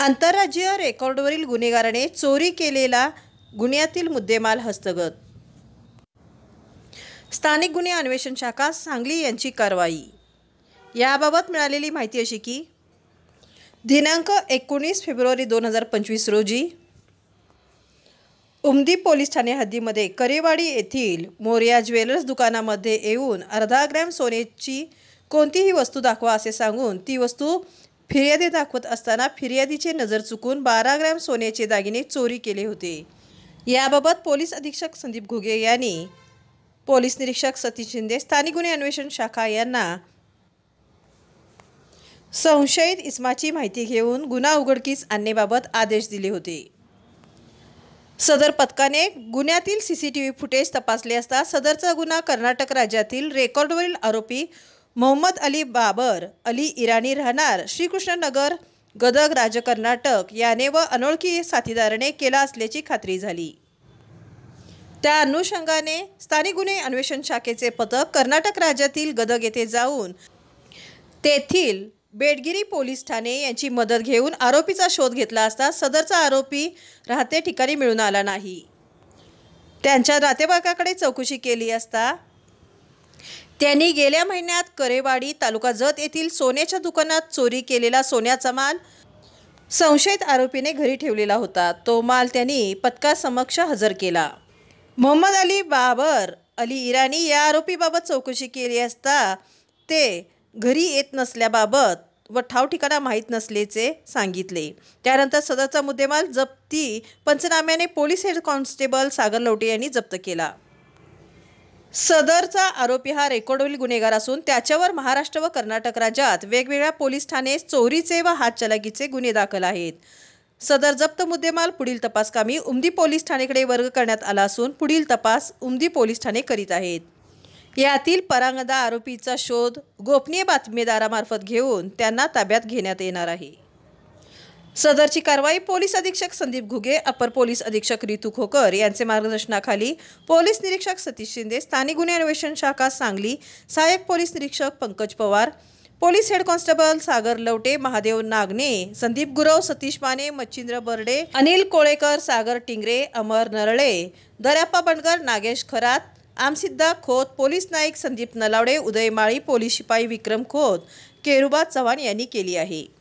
आंतरराज्यीय रेकॉर्डवरील गुन्हेगाराने चोरी केलेला गुन्ह्यातील मुद्देमाल हस्तगत. स्थानिक गुन्हे अन्वेषण शाखा सांगली यांची कारवाई. याबाबत मिळालेली माहिती अशी की दिनांक 19 फेब्रुवारी 2025 रोजी उमदी पोलीस ठाणे हद्दीमध्ये करेवाडी येथील मोरया ज्वेलर्स दुकानामध्ये येऊन अर्धा ग्रॅम सोन्याची कोणतीही वस्तू दाखवा असे सांगून ती वस्तू फिर्यादी दाखवत असताना फिर्यादीचे नजर चुकून 12 ग्रॅम सोन्याचे दागिने चोरी केले होते. याबाबत पोलीस अधीक्षक संदीप घुगे यांनी पोलीस निरीक्षक सतीश शिंदे स्थानिक गुन्हे अन्वेषण शाखा यांना संशयित इसमाची माहिती घेऊन गुन्हा उघडकीस आणण्याबाबत आदेश दिले होते. सदर पथकाने गुन्ह्यातील CCTV फुटेज तपासले असता सदरचा गुन्हा कर्नाटक राज्यातील रेकॉर्डवरील आरोपी मोहम्मद अली बाबर अली इराणी राहणार श्रीकृष्णनगर गदग राज्य कर्नाटक याने व अनोळखी साथीदाराने केला असल्याची खात्री झाली. त्या अनुषंगाने स्थानिक गुन्हे अन्वेषण शाखेचे पथक कर्नाटक राज्यातील गदग येथे जाऊन तेथील बेडगिरी पोलीस ठाणे यांची मदत घेऊन आरोपीचा शोध घेतला असता सदरचा आरोपी राहते ठिकाणी मिळून आला नाही. त्यांच्या नातेवाईकाकडे चौकशी केली असता त्यांनी गेल्या महिन्यात करेवाडी तालुका जत येथील सोन्याच्या दुकानात चोरी केलेला सोन्याचा माल संशयित आरोपीने घरी ठेवलेला होता. तो माल त्यांनी पथकासमक्ष हजर केला. मोहम्मद अली बाबर अली इराणी या आरोपीबाबत चौकशी केली असता ते घरी येत नसल्याबाबत व ठाव ठिकाणा माहीत नसल्याचे सांगितले. त्यानंतर सदरचा मुद्देमाल जप्ती पंचनाम्याने police head constable Sagar Lavate यांनी जप्त केला. सदरचा आरोपी हा रेकॉर्डवरील गुन्हेगार असून त्याच्यावर महाराष्ट्र व कर्नाटक राज्यात वेगवेगळ्या पोलीस ठाणे चोरीचे व हातचलाकीचे गुन्हे दाखल आहेत. सदर जप्त मुद्देमाल पुढील तपासकामी उमदी पोलीस ठाणेकडे वर्ग करण्यात आला असून पुढील तपास उमदी पोलीस ठाणे करीत आहेत. यातील परांगदा आरोपीचा शोध गोपनीय बातमीदारामार्फत घेऊन त्यांना ताब्यात घेण्यात येणार आहे. सदरची कारवाई पोलीस अधीक्षक संदीप घुगे अपर पोलीस अधीक्षक रितू खोकर यांचे मार्गदर्शनाखाली पोलीस निरीक्षक सतीश शिंदे स्थानिक गुन्हे अन्वेषण शाखा सांगली सहाय्यक पोलीस निरीक्षक Pankaj Pawar police head constable Sagar Lavate Mahadev Nagane Sandeep Gurav Satish Mane Machhindra Barde Anil Kolekar Sagar Tingre Amar Narale Daryappa Bandgar Nagesh Kharat Amsiddha Khot police Naik Sandeep Nalawade Uday Mali police शिपाई विक्रम खोत केरुबा चव्हाण यांनी केली आहे.